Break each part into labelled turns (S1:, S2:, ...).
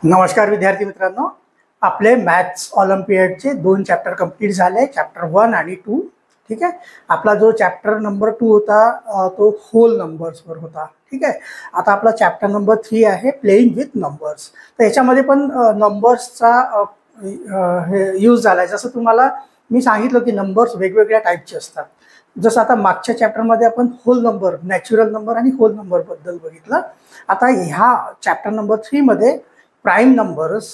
S1: नमस्कार विद्यार्थी मित्रांनो, आपले मॅथ्स ऑलिम्पियडचे 2 चॅप्टर कंप्लीट झाले, चॅप्टर 1 आणि 2. ठीक आहे. आपला जो चॅप्टर नंबर 2 होता तो होल नंबर्सवर होता. ठीक आहे. आता आपला चॅप्टर नंबर 3 आहे प्लेइंग विथ नंबर्स. तर याच्यामध्ये पण नंबर्सचा हे यूज झाला आहे. जसं तुम्हाला मी सांगितलं की नंबर्स वेगवेगळ्या टाईपचे असतात. जसं आता मागच्या चॅप्टरमध्ये आपण होल नंबर, नॅचरल नंबर आणि होल नंबरबद्दल बघितलं. आता ह्या चॅप्टर नंबर 3 मध्ये प्राईम नंबर्स,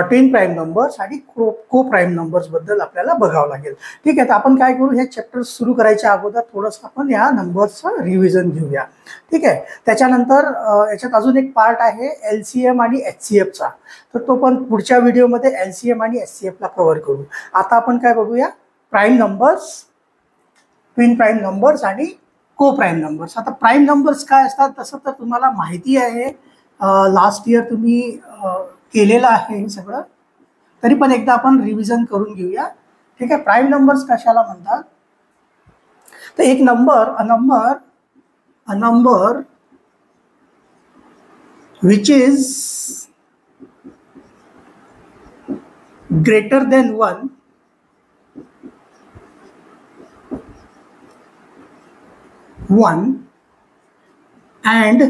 S1: 10 प्राईम नंबर्स आणि को प्राईम नंबर्स बद्दल आपल्याला बघावं लागेल. ठीक आहे. तर आपण काय करू, हे चॅप्टर सुरू करायच्या अगोदर थोडंसं आपण या नंबर्सचं रिव्हिजन घेऊया. ठीक आहे. त्याच्यानंतर याच्यात अजून एक पार्ट आहे LCM आणि HCFचा. तर तो पण पुढच्या व्हिडिओमध्ये LCM आणि HCFला कव्हर करू. आता आपण काय बघूया, prime numbers, twin prime numbers आणि को प्राईम नंबर्स. आता प्राईम नंबर्स काय असतात तसं तर तुम्हाला माहिती आहे, लास्ट इयर तुम्ही केलेलं आहे हे सगळं. तरी पण एकदा आपण रिव्हिजन करून घेऊया. ठीक आहे. प्राईम नंबर्स कशाला म्हणतात, तर एक number, a number which is greater than 1 and,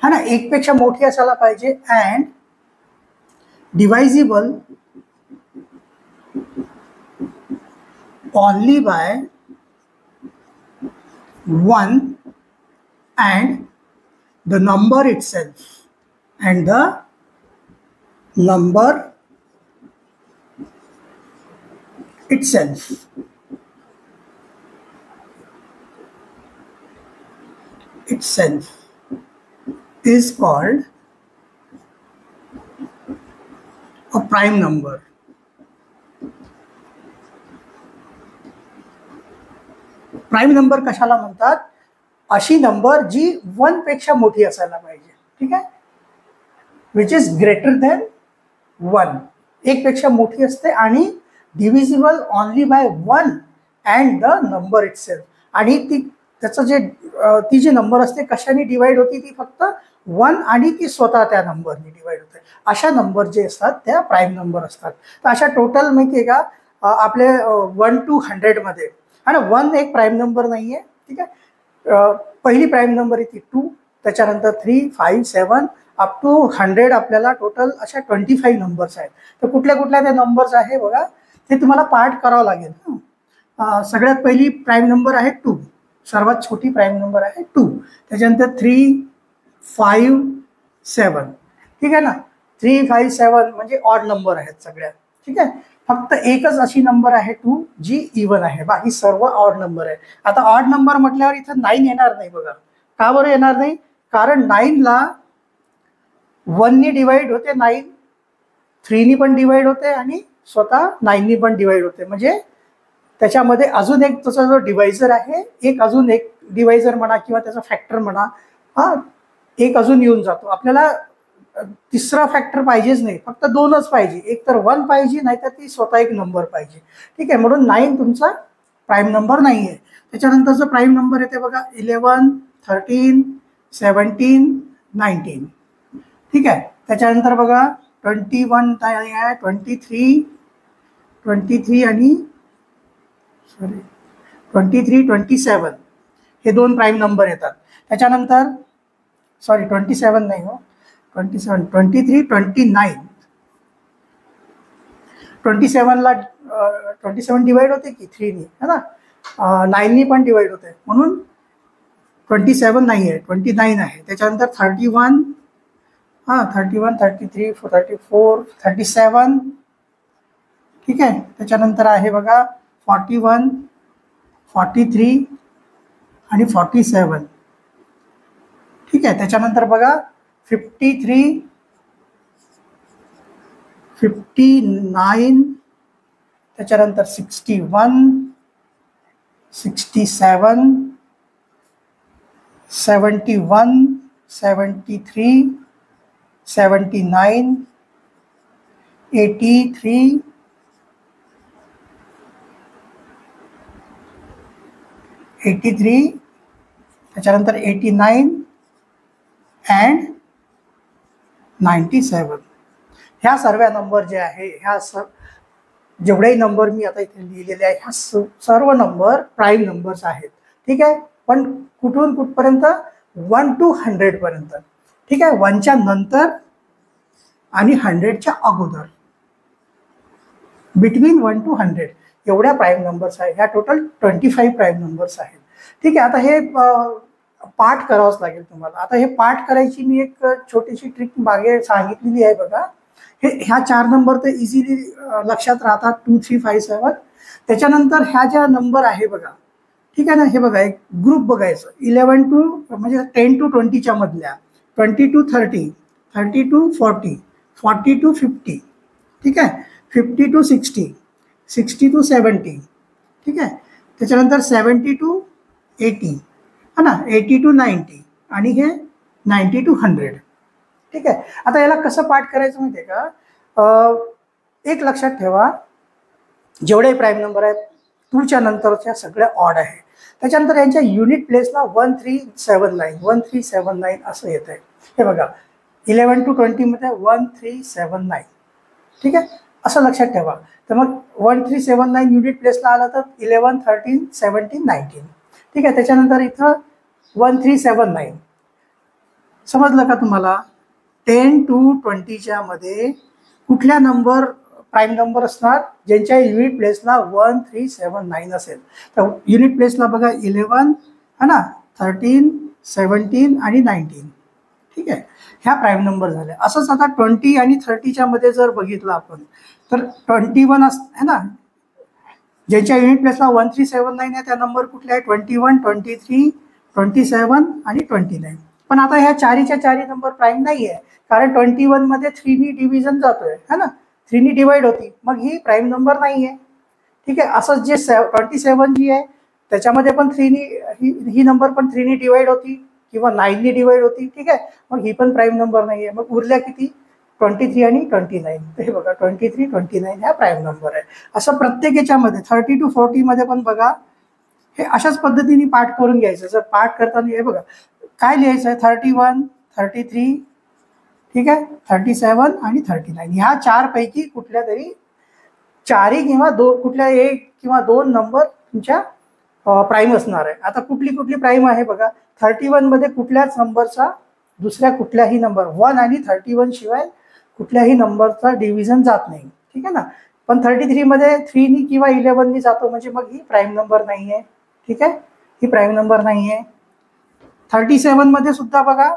S1: है ना, एक पेक्षा मोठी असायला पाहिजे, and divisible only by 1 and the number itself, and the number itself. Is called a prime number. Prime number कशाला म्हणतात, अशी नंबर जी 1 पेक्षा मोठी असायला पाहिजे. ठीक आहे. विच इज ग्रेटर देन 1, 1 पेक्षा मोठी असते, आणि divisible only by 1 and the number itself. आणि त्याचं जे ती जी नंबर असते कशाने डिवाइड होती, ती फक्त 1 आणि ती स्वतः त्या नंबरने डिवाइड होते. अशा नंबर जे असतात त्या प्राईम नंबर असतात. तर अशा टोटल माहिती आहे का, आपले 1 to 100 मध्ये, आणि 1 एक प्राईम नंबर नाहीये. ठीक आहे. पहिली प्राईम नंबर आहे ती 2, त्याच्यानंतर 3, 5, 7 अप टू 100 आपल्याला टोटल अशा 25 नंबर्स आहेत. तर कुठल्या कुठल्या त्या नंबर्स आहे बघा, ते तुम्हाला पार्ट करावं लागेल. सगळ्यात पहिली प्राईम नंबर आहे 2, सर्वात छोटी प्राईम नंबर आहे 2. त्याच्यानंतर 3, 5, 7. ठीक आहे ना. 3, 5, 7 म्हणजे ऑड नंबर आहेत सगळ्या. ठीक आहे. फक्त एकच अशी नंबर आहे 2 जी इव्हन आहे, बाकी सर्व ऑड नंबर आहे. आता ऑड नंबर म्हटल्यावर इथं 9 येणार नाही बघा. का बरं येणार नाही, कारण 9ला 1 ने डिवाइड होते, 9 3 ने पण डिवाइड होते, आणि स्वतः 9 ने पण डिवाइड होते. म्हणजे त्याच्यामध्ये अजून एक त्याचा जो डिवायझर आहे, अजून एक डिवायझर म्हणा किंवा त्याचा फॅक्टर म्हणा, एक अजून येऊन जातो. आपल्याला तिसरा फॅक्टर पाहिजेच नाही, फक्त 2च पाहिजे. एक तर 1 पाहिजे, नाहीतर ती स्वतः एक नंबर पाहिजे. ठीक आहे. म्हणून 9 तुमचा प्राईम नंबर नाही आहे. त्याच्यानंतरचा प्राईम नंबर येते बघा 11, 13, 17, 19. ठीक आहे. त्याच्यानंतर बघा 21 आहे, 23 आणि 23, 27 हे 2 प्राईम नंबर येतात. त्याच्यानंतर 27 नाही हो, 23, 29. 27ला 27 डिवाइड होते की 3 ने, है ना, 9 ने पण डिवाइड होते, म्हणून 27 नाही आहे, 29 आहे. त्याच्यानंतर 31, 31, 33, 34, 37. ठीक आहे. त्याच्यानंतर आहे बघा 41, 43 आणि 47. ठीक आहे. त्याच्यानंतर बघा 53, 59. त्याच्यानंतर 61, 67, 71, 73, 79, 83, 83, त्याच्यानंतर 89 अँड 97. ह्या सर्व नंबर जे आहे ह्या जेवढेही नंबर मी आता इथे लिहिलेले आहे ह्या सर्व नंबर प्राईम नंबर्स आहेत. ठीक आहे. पण कुठून कुठपर्यंत 1 to 100 पर्यंत. ठीक आहे. 1च्या नंतर आणि 100च्या अगोदर, बिटवीन 1 to 100 एवढ्या प्राईम नंबर्स आहेत. ह्या टोटल 25 प्राईम नंबर्स आहेत. ठीक आहे. आता हे पाठ करावंच लागेल तुम्हाला. आता हे पाठ करायची मी एक छोटीशी ट्रिक मागे सांगितलेली आहे बघा. ह्या 4 नंबर तर इझिली लक्षात राहतात, 2 3 5 7. त्याच्यानंतर ह्या ज्या नंबर आहे बघा, ठीक आहे ना, हे बघा एक ग्रुप बघायचं. 11 to म्हणजे 10 to 20च्या मधल्या, 20 to 30, 30 to 40, 40 to 50. ठीक आहे. 50 to 60, 60 to 70. ठीक आहे. त्याच्यानंतर 70 to 80 है ना, 80 to 90 आणि हे 90 to 100. ठीक आहे. आता याला कसं पाठ करायचं माहिती आहे का? एक लक्षात ठेवा, जेवढे प्राईम नंबर आहेत 2च्या नंतरच्या सगळ्या ऑड आहे. त्याच्यानंतर यांच्या युनिट प्लेसला 1379, 1379 असं येत आहे. हे बघा 11 to 20 मध्ये 1379. ठीक आहे. असं लक्षात ठेवा. तर मग 1379 युनिट प्लेसला आला तर 11, 13, 17, 19. ठीक आहे. त्याच्यानंतर इथं 1379. समजलं का तुम्हाला? 10 to 20च्या मध्ये कुठल्या नंबर प्राईम नंबर असणार ज्यांच्या युनिट प्लेसला 1379 असेल. तर युनिट प्लेसला बघा 11 है ना, 13, 17 आणि 19. ठीक आहे. ह्या प्राईम नंबर झाल्या. असंच आता 20 आणि 30च्या मध्ये जर बघितलं आपण तर 21 है ना, ज्यांच्या युनिट प्लेसला 1379 आहे त्या नंबर कुठले आहे? 21, 23, 27 आणि 29. पण आता ह्या चारीच्या चारी नंबर प्राईम नाही आहे, कारण 21 मध्ये 3नी डिव्हिजन जातोय है ना, 3नी डिवाइड होती, मग ही प्राईम नंबर नाही आहे. ठीक आहे. असंच जे 27 जी आहे त्याच्यामध्ये पण 3नी ही नंबर पण 3नी डिवाइड होती किंवा 9नी डिवाइड होती. ठीक आहे. मग ही पण प्राईम नंबर नाही आहे. मग उरल्या किती? 23 आणि 29. तर हे बघा 23, 29 ह्या प्राईम नंबर आहे. असं प्रत्येक याच्यामध्ये 30 to 40 मध्ये पण बघा हे अशाच पद्धतीने पाठ करून घ्यायचं. जर पाठ करताना हे बघा काय लिहायचं आहे? 31, 33, ठीक आहे, 37 आणि 39. ह्या 4 पैकी कुठल्या तरी 4 किंवा 2 कुठल्या 1 किंवा 2 नंबर तुमच्या प्राईम असणार आहे. आता कुठली कुठली प्राईम आहे बघा. 31 मध्ये कुठल्याच नंबरचा दुसऱ्या कुठल्याही नंबर 1 आणि 31 शिवाय कुठल्याही नंबरचा डिव्हिजन जात नाही. ठीक आहे ना. पण 33 मध्ये 3नी किंवा 11नी जातो, म्हणजे मग ही प्राईम नंबर नाही आहे. ठीक आहे. ही प्राईम नंबर नाही आहे. 37 मध्ये सुद्धा बघा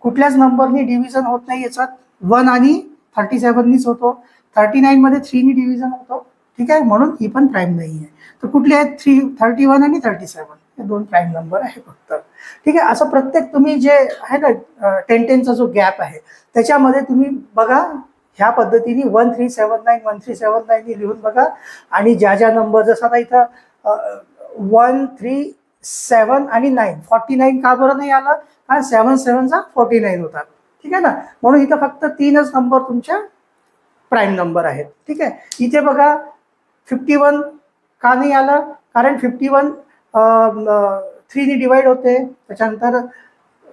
S1: कुठल्याच नंबरनी डिव्हिजन होत नाही, याच्यात 1 आणि 37नीच होतो. 39 मध्ये 3नी डिव्हिजन होतो. ठीक आहे. म्हणून ही पण प्राईम नाही आहे. तर कुठले आहेत? 31 आणि 37 हे 2 प्राईम नंबर आहे फक्त. ठीक आहे. असं प्रत्येक तुम्ही जे आहे ना 10-10चा जो गॅप आहे त्याच्यामध्ये तुम्ही बघा ह्या पद्धतीने 1379, 1379 लिहून बघा. आणि ज्या ज्या नंबर जसं आता इथं 1, 3, 7 आणि 9, 49 का बरं नाही आलं? कारण 7 7चा 49 होतात. ठीक आहे ना. म्हणून इथं फक्त 3च नंबर तुमच्या प्राईम नंबर आहेत. ठीक आहे. इथे बघा 51 का नाही आलं? कारण 51 3नी डिवाइड होते. त्याच्यानंतर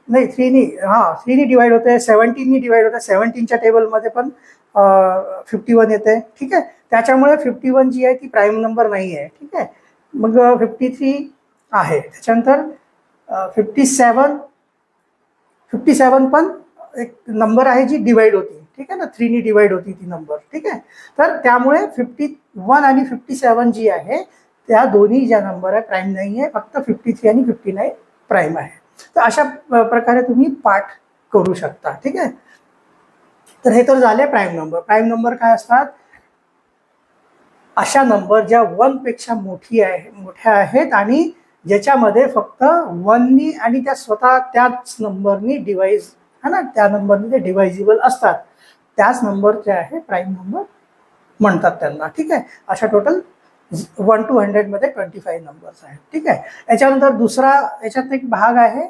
S1: नाही 3नी डिवाइड होते, 17नी डिवाइड होते. 17च्या टेबलमध्ये पण 51 येते. ठीक आहे. त्याच्यामुळे 51 जी आहे ती प्राईम नंबर नाही आहे. ठीक आहे. मग 53 आहे. त्याच्यानंतर 57 पण एक नंबर आहे जी डिवाइड होती. ठीक आहे ना, 3नी डिवाइड होती ती नंबर. ठीक आहे. तर त्यामुळे 51 आणि 57 जी आहे त्या दोन्ही ज्या नंबर आहे प्राईम नाही आहे. फक्त 53 आणि 59 प्राईम आहे. तर अशा प्रकारे तुम्ही पाठ करू शकता. ठीक आहे. तर हे तर झाले प्राईम नंबर. प्राईम नंबर काय असतात? अशा नंबर ज्या 1 पेक्षा मोठ्या आहेत आणि ज्याच्यामध्ये फक्त 1नी आणि त्या स्वतः त्याच नंबरनी डिवाइज है ना, त्या नंबरनी ते डिवायझिबल असतात, त्याच नंबर जे आहे प्राईम नंबर म्हणतात त्यांना. ठीक आहे. अशा टोटल 1 to 100 मध्ये 25 नंबर्स आहेत. ठीक आहे. याच्यानंतर दुसरा याच्यात एक भाग आहे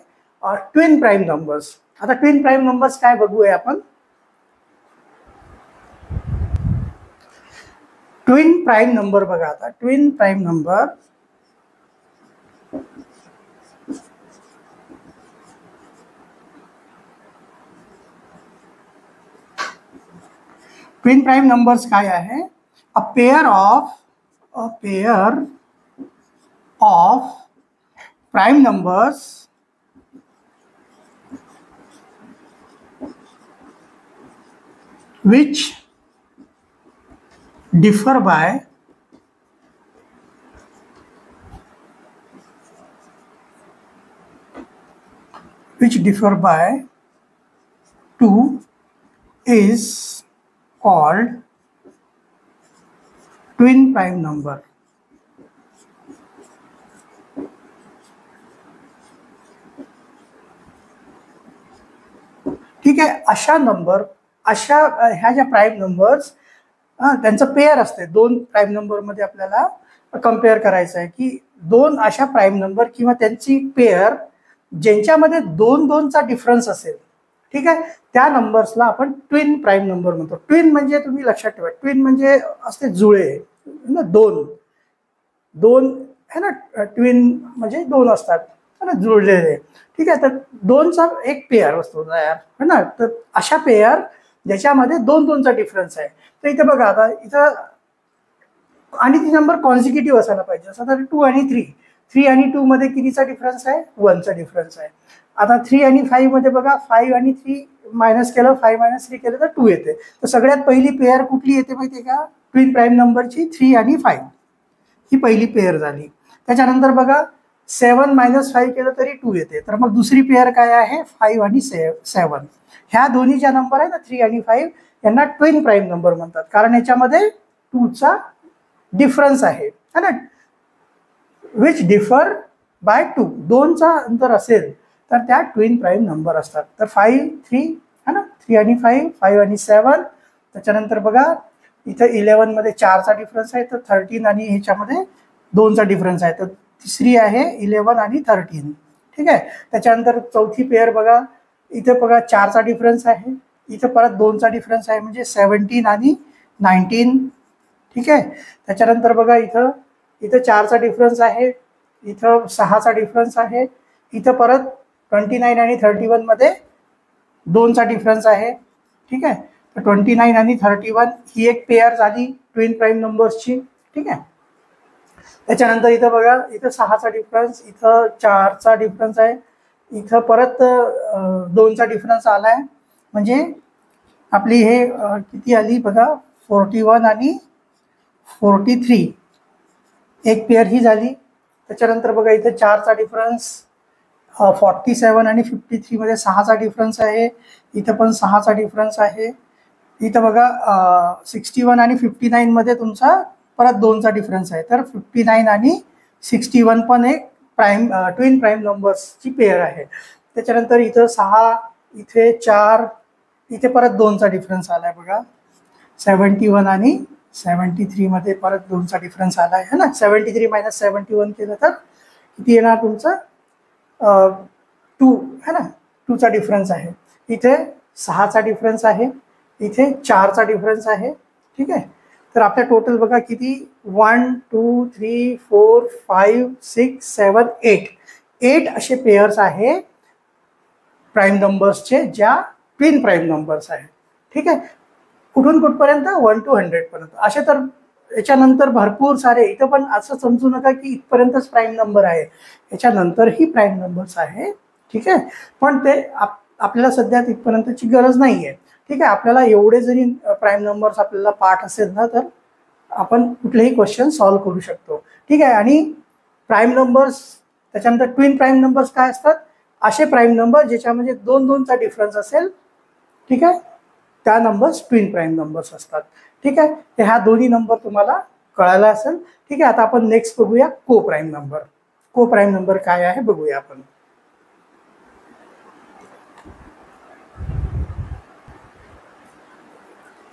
S1: ट्विन प्राईम नंबर्स. आता ट्विन प्राईम नंबर्स काय बघूया आपण. ट्विन प्राईम नंबर बघा. आता twin prime number twin prime numbers काय आहे? A pair of prime numbers which differ by two is called twin prime number. ठीक आहे. अशा ह्या ज्या प्राईम नंबर्स त्यांचं पेअर असते. दोन प्राईम नंबरमध्ये आपल्याला कम्पेअर करायचं आहे की दोन अशा प्राईम नंबर किंवा त्यांची पेअर ज्यांच्यामध्ये दोन दोनचा डिफरन्स असेल, ठीक आहे, त्या नंबर्सला आपण ट्विन प्राईम नंबर म्हणतो. ट्विन म्हणजे तुम्ही लक्षात ठेवा, ट्विन म्हणजे असते जुळे ना, दोन है ना, ट्विन म्हणजे दोन असतात है ना, जुळलेले. ठीक आहे. तर दोनचा एक पेअर असतो तयार है ना. तर अशा पेअर ज्याच्यामध्ये दोन दोनचा डिफरन्स आहे. तर इथे बघा, आता इथं आणि ती नंबर कॉन्सिक्युटिव्ह असायला पाहिजे. असं तर 2 आणि 3 आणि 2 मध्ये कितीचा डिफरन्स आहे? 1चा डिफरन्स आहे. आता 3 आणि 5 मध्ये बघा, 5 आणि 3 मायनस केलं, 5 मायनस 3 केलं तर 2 येते. तर सगळ्यात पहिली पेअर कुठली येते माहिती आहे का? ट्विन प्राईम नंबरची 3 आणि 5 ही पहिली पेअर झाली. त्याच्यानंतर बघा 7 मायनस 5 केलं तरी 2 येते. तर मग दुसरी पेअर काय आहे? 5 आणि 7. ह्या दोन्ही ज्या नंबर आहे ना, 3 आणि 5, यांना ट्विन प्राईम नंबर म्हणतात, कारण याच्यामध्ये 2चा डिफरन्स आहे ना, विच डिफर बाय 2. 2चा अंतर असेल तर त्या ट्विन प्राईम नंबर असतात. तर 5, 3 है ना, 3 आणि 5, 5 आणि 7. त्याच्यानंतर बघा इथं 11 मध्ये 4चा डिफरन्स आहे, तर 13 आणि ह्याच्यामध्ये 2चा डिफरन्स आहे. तर तिसरी आहे 11 आणि 13. ठीक आहे. त्याच्यानंतर चौथी पेअर बघा, इथे बघा 4चा डिफरन्स आहे, इथं परत 2चा डिफरन्स आहे, म्हणजे 17 आणि 19. ठीक आहे. त्याच्यानंतर बघा इथं 4चा डिफरन्स आहे, इथं 6चा डिफरन्स आहे, इथं परत 29 आणि 31 मध्ये 2चा डिफरन्स आहे. ठीक आहे. तर 29 आणि 31 ही एक पेअर झाली ट्विन प्राईम नंबर्सची. ठीक आहे. त्याच्यानंतर इथं बघा, इथं 6चा डिफरन्स, इथं 4चा डिफरन्स आहे, इथं परत 2चा डिफरन्स आलाय, म्हणजे आपली हे किती आली बघा, 41 आणि 43 एक पेअर ही झाली. त्याच्यानंतर बघा इथं 4चा डिफरन्स, 47 आणि 53 मध्ये 6चा डिफरन्स आहे, इथं पण 6चा डिफरन्स आहे. इथं बघा 61 आणि 59 मध्ये तुमचा परत 2चा डिफरन्स आहे. तर 59 आणि 61 पण एक ट्विन प्राईम नंबर्सची पेअर आहे. त्याच्यानंतर इथं 6, इथे 4, इथे परत 2चा डिफरन्स आलाय बघा. 71 आणि 73 मध्ये परत 2चा डिफरन्स आलाय है ना. 73 मायनस 71 केलं तर किती येणार तुमचं? 2 है ना, 2चा डिफरन्स आहे. इथे 6चा डिफरन्स आहे, इथे 4चा डिफरन्स आहे. ठीक आहे. तर आपल्या टोटल बघा किती, 1, 2, 3, 4, 5, 6, 7, 8 असे पेअर्स आहे प्राईम नंबर्सचे, ज्या ट्विन प्राईम नंबर्स आहेत. ठीक आहे. कुठून कुठपर्यंत? 1 to 100 पर्यंत. असे तर याच्यानंतर भरपूर सारे, इथं पण असं समजू नका की इथपर्यंतच प्राईम नंबर आहे, याच्यानंतरही प्राईम नंबर्स आहे. ठीक आहे. पण ते आपल्याला सध्या तिथपर्यंतची गरज नाही आहे. ठीक आहे. आपल्याला एवढे जरी प्राईम नंबर्स आपल्याला पाठ असेल ना, तर आपण कुठलेही क्वेश्चन सॉल्व्ह करू शकतो. ठीक आहे. आणि प्राईम नंबर्स, त्याच्यानंतर ट्विन प्राईम नंबर्स काय असतात? असे प्राईम नंबर ज्याच्यामध्ये 2चा डिफरन्स असेल, ठीक आहे, त्या नंबर्स ट्विन प्राईम नंबर्स असतात. ठीक आहे. तर ह्या दोन्ही नंबर तुम्हाला कळायला असेल. ठीक आहे. आता आपण नेक्स्ट बघूया को प्राईम नंबर. को प्राईम नंबर काय आहे बघूया आपण.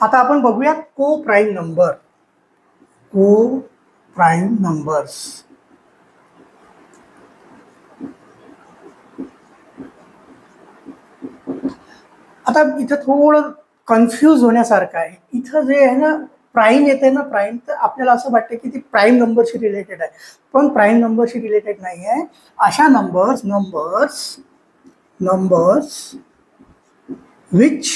S1: आता आपण बघूया को प्राईम नंबर. को प्राईम नंबर्स. आता इथं थोडं कन्फ्यूज होण्यासारखं आहे. इथं जे आहे ना, प्राईम येते ना, प्राईम, तर आपल्याला असं वाटतं की ती प्राईम नंबरशी रिलेटेड आहे, पण प्राईम नंबरशी रिलेटेड नाही आहे. अशा numbers which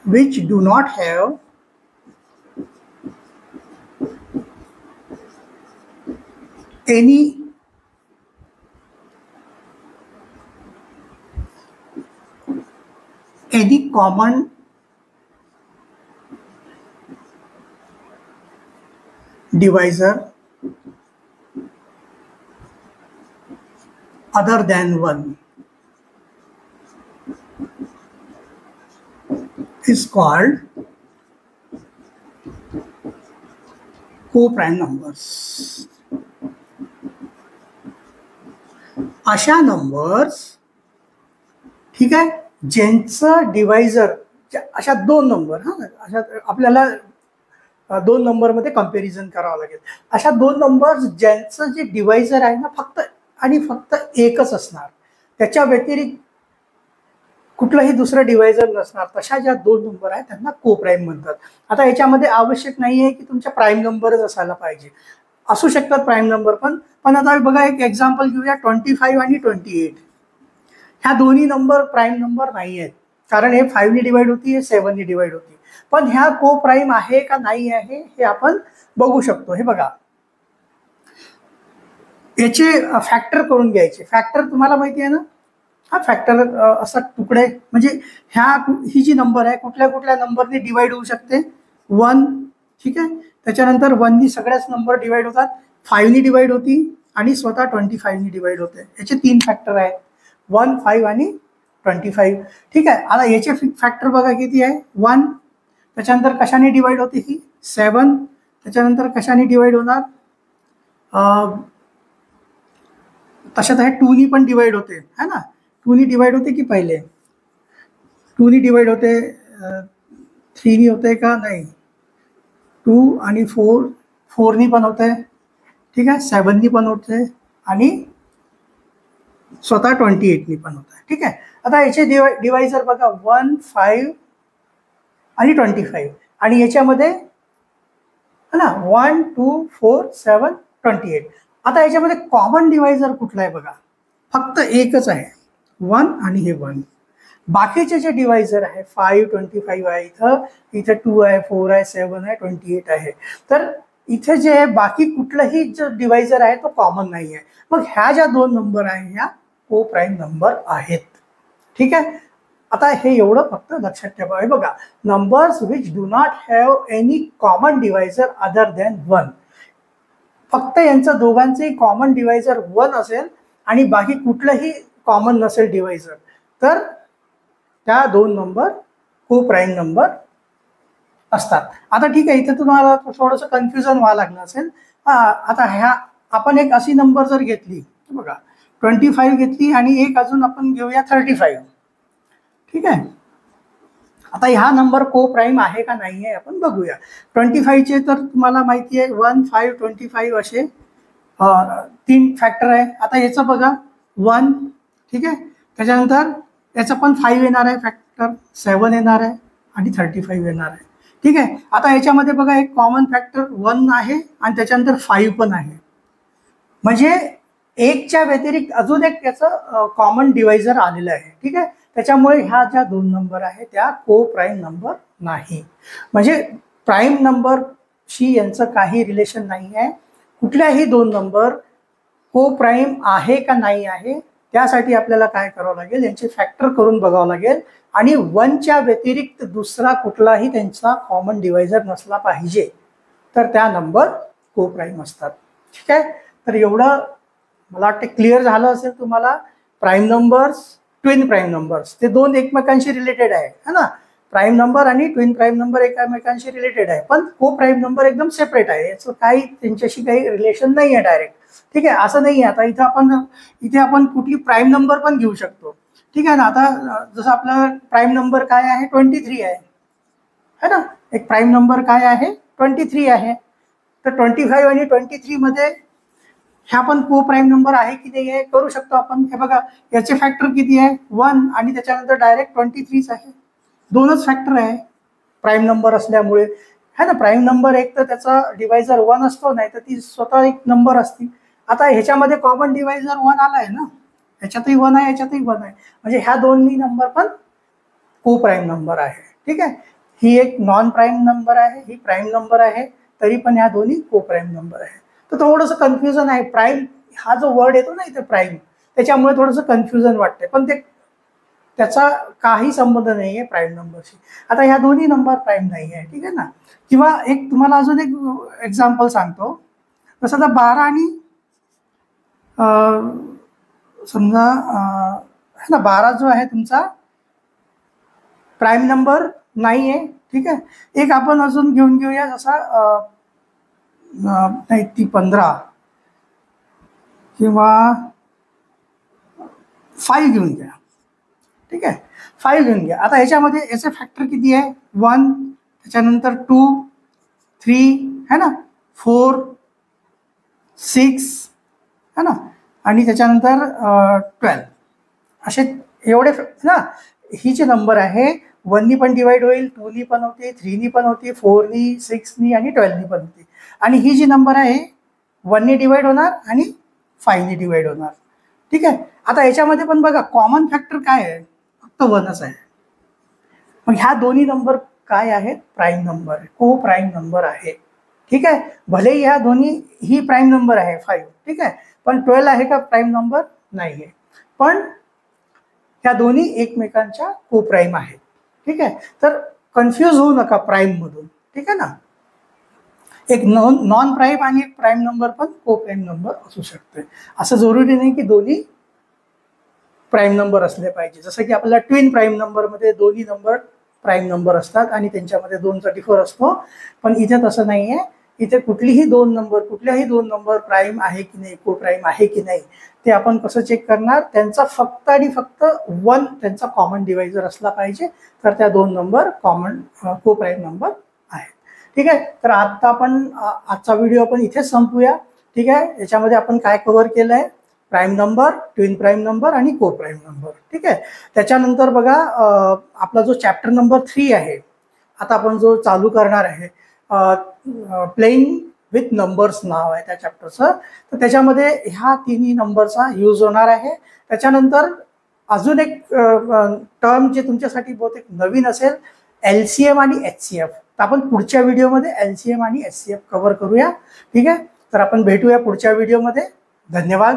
S1: which do not have any common divisor other than 1 is called co-prime numbers. अशा नंबर्स, ठीक आहे, ज्यांचं डिवायझर, अशा दोन नंबर, अशा आपल्याला दोन नंबरमध्ये कंपॅरिझन करावं लागेल. अशा दोन नंबर्स ज्यांचं जे डिवायझर आहे ना फक्त आणि फक्त एकच असणार, त्याच्या व्यतिरिक्त कुठलंही दुसरं डिवायझर नसणार, तशा ज्या दोन नंबर आहेत त्यांना को प्राईम म्हणतात. आता याच्यामध्ये आवश्यक नाही आहे की तुमच्या प्राईम नंबरच असायला पाहिजे, असू शकतात प्राईम नंबर पण आता बघा एक एक्झाम्पल घेऊया. 25 आणि 28 ह्या दोन्ही नंबर प्राईम नंबर नाही आहेत, कारण हे 5 ने डिवाइड होती, हे 7 ने डिवाइड होती. पण ह्या को प्राईम आहे का नाही आहे हे आपण बघू शकतो. हे बघा, याचे फॅक्टर करून घ्यायचे. फॅक्टर तुम्हाला माहिती आहे ना, हा फॅक्टर असा तुकडे, म्हणजे ही जी नंबर आहे कुठल्या कुठल्या नंबरने डिवाइड होऊ शकते. 1, ठीक आहे, त्याच्यानंतर 1 नी सगळ्याच नंबर डिवाइड होतात, 5 नी डिवाइड होती आणि स्वतः 25 नी डिवाइड होते. याचे 3 फॅक्टर आहेत, 1, 5 आणि 25. ठीक आहे, आता याचे फॅक्टर बघा किती आहे. 1, त्याच्यानंतर कशाने डिवाइड होते ही 7, त्याच्यानंतर कशाने डिवाइड होणार, तशात आहे 2 नी पण डिवाइड होते, है ना. 2 नी डिवाइड होते की पहिले 2 नी डिवाइड होते, 3 नी होते का नाही, 2 आणि 4 नी पण होते, ठीक आहे, 7 नी पण होते आणि स्वतः 28 नी पण होते. ठीक आहे, आता याचे डिवायझर बघा 1, 5 आणि 25 आणि याच्यामध्ये है ना 1, 2, 4, 7, 28. आता याच्यामध्ये कॉमन डिवायझर कुठला आहे बघा, फक्त एकच आहे 1 आणि हे 1. बाकीचे जे डिवायझर आहे 5, 25 आहे, इथं 2 आहे, 4 आहे, 7 आहे, 28 आहे. तर इथे जे बाकी कुठलंही जो डिवायझर आहे तो कॉमन नाही आहे. मग ह्या ज्या दोन नंबर आहे ह्या को प्राईम नंबर आहेत. ठीक आहे, आता हे एवढं फक्त लक्षात ठेवा. हे बघा, numbers which do not have any common divisor other than 1, फक्त यांचं दोघांचेही कॉमन डिवायझर 1 असेल आणि बाकी कुठलंही कॉमन नसेल डिवायझर, तर त्या दोन नंबर को प्राईम नंबर असतात. आता ठीक आहे, इथे तुम्हाला थोडंसं कन्फ्युजन व्हावं लागलं असेल. आता ह्या आपण एक अशी नंबर जर घेतली बघा, 25 घेतली आणि एक अजून आपण घेऊया 35. ठीक आहे, आता ह्या नंबर को प्राईम आहे का नाही आहे आपण बघूया. 25चे तर तुम्हाला माहिती आहे 1, 5, 25 असे 3 फॅक्टर आहे. आता याचं बघा 1, ठीक आहे, त्याच्यानंतर याचं पण 5 येणार आहे फॅक्टर, 7 येणार आहे आणि 35 येणार आहे. ठीक आहे, आता याच्यामध्ये बघा एक कॉमन फॅक्टर 1 आहे आणि त्याच्यानंतर 5 पण आहे, म्हणजे एकच्या व्यतिरिक्त अजून एक त्याचं कॉमन डिवायझर आलेलं आहे. ठीक आहे, त्याच्यामुळे ह्या ज्या दोन नंबर आहेत त्या को प्राईम नंबर नाही, म्हणजे प्राईम नंबरशी यांचं काही रिलेशन नाही आहे. कुठल्याही दोन नंबर को प्राईम आहे का नाही आहे त्यासाठी आपल्याला काय करावं लागेल, यांचे फॅक्टर करून बघावं लागेल आणि 1च्या व्यतिरिक्त दुसरा कुठलाही त्यांचा कॉमन डिवायझर नसला पाहिजे, तर त्या नंबर को प्राईम असतात. ठीक आहे, तर एवढं मला वाटतं क्लिअर झालं असेल तुम्हाला. Prime numbers, twin prime numbers, ते दोन एकमेकांशी रिलेटेड आहे, है ना. प्राईम नंबर आणि ट्विन प्राईम नंबर एकमेकांशी रिलेटेड आहे, पण को प्राईम नंबर एकदम सेपरेट आहे, याचं काही त्यांच्याशी काही रिलेशन नाही आहे डायरेक्ट. ठीक आहे, असं नाही आहे. आता इथे आपण कुठली प्राईम नंबर पण घेऊ शकतो. ठीक आहे ना, आता जसं आपला प्राईम नंबर काय आहे 23 आहे, है ना. एक प्राईम नंबर काय आहे 23 आहे, तर 25 आणि 23 मध्ये ह्या पण को प्राईम नंबर आहे की नाही आहे करू शकतो आपण. हे बघा, याचे फॅक्टर किती आहे 1 आणि त्याच्यानंतर डायरेक्ट 23 आहे, दोनच फॅक्टर आहे प्राईम नंबर असल्यामुळे, है ना. प्राईम नंबर एक तर त्याचा डिवायझर 1 असतो, नाही तर ती स्वतः एक नंबर असते. आता ह्याच्यामध्ये कॉमन डिवायझर 1 आला आहे ना, याच्यातही 1 आहे, याच्यातही 1 आहे, म्हणजे ह्या दोन्ही नंबर पण को प्राईम नंबर आहे. ठीक आहे, ही एक नॉन प्राईम नंबर आहे, ही प्राईम नंबर आहे, तरी पण ह्या दोन्ही को प्राईम नंबर आहे. तर थोडंसं कन्फ्युजन आहे. प्राईम हा जो वर्ड येतो ना इथे प्राईम, त्याच्यामुळे थोडंसं कन्फ्युजन वाटते, पण ते त्याचा काही संबंध नाही आहे प्राईम नंबरशी. आता ह्या दोन्ही नंबर प्राईम नाही आहे. ठीक आहे ना. किंवा एक तुम्हाला अजून एक एक्झाम्पल सांगतो. जसं आता 12 आणि समजा है ना, 12 जो आहे तुमचा प्राईम नंबर नाही आहे. ठीक आहे, एक आपण अजून घेऊन घेऊया, जसा नाही ती 15 किंवा 5 घेऊन घ्या. ठीक आहे, 5 घेऊन घ्या. आता ह्याच्यामध्ये याचे फॅक्टर किती आहे? 1, त्याच्यानंतर 2, 3 है ना, 4, 6 है ना, आणि त्याच्यानंतर 12 असे एवढे ना. ही जे नंबर आहे 1नी पण डिवाइड होईल, 2नी पण होते, 3नी पण होते, 4नी, 6नी आणि 12नी पण होते. आणि ही जी नंबर आहे 1नी डिवाइड होणार आणि 5नी डिवाइड होणार. ठीक आहे, आता याच्यामध्ये पण बघा कॉमन फॅक्टर काय आहे? फक्त 1च आहे. मग ह्या दोन्ही नंबर काय आहेत? प्राईम नंबर, को प्राईम नंबर आहे. ठीक आहे, भलेही ह्या दोन्ही ही प्राईम नंबर आहे 5. ठीक आहे, पण 12 आहे का प्राईम नंबर? नाही आहे. पण ह्या दोन्ही एकमेकांच्या को प्राईम आहेत. ठीक आहे, तर कन्फ्यूज होऊ नका प्राईम मधून. ठीक आहे ना, एक नॉन प्राईम आणि एक प्राईम नंबर पण को प्राईम नंबर असू शकते. असं जरुरी नाही की दोन्ही प्राईम नंबर असले पाहिजे. जसं की आपल्याला ट्विन प्राईम नंबरमध्ये दोन्ही नंबर प्राईम नंबर असतात आणि त्यांच्यामध्ये 2चा डिफर असतो. पण इथे तसं नाही आहे. इथे कुठल्याही दोन नंबर प्राईम आहे की नाही, को प्राईम आहे की नाही, ते आपण कसं चेक करणार? त्यांचा फक्त आणि फक्त 1 त्यांचा कॉमन डिवायझर असला पाहिजे, तर त्या 2 नंबर कॉमन को प्राईम नंबर आहेत. ठीक आहे, तर आता आपण आजचा व्हिडिओ आपण इथेच संपूया. ठीक आहे, याच्यामध्ये आपण काय कव्हर केलं आहे? Prime number, twin prime number आणि को प्राईम नंबर. ठीक आहे, त्याच्यानंतर बघा आपला जो चॅप्टर नंबर 3 आहे, आता आपण जो चालू करणार आहे, प्लेइंग विथ नंबर्स नाव आहे त्या चॅप्टरचं. तर त्याच्यामध्ये ह्या तिन्ही नंबरचा यूज होणार आहे. त्याच्यानंतर अजून एक टर्म जे तुमच्यासाठी बहुतेक नवीन असेल, LCM आणि HCF. तर आपण पुढच्या व्हिडिओमध्ये LCM आणि HCF कव्हर करूया. ठीक आहे, तर आपण भेटूया पुढच्या व्हिडिओमध्ये. धन्यवाद.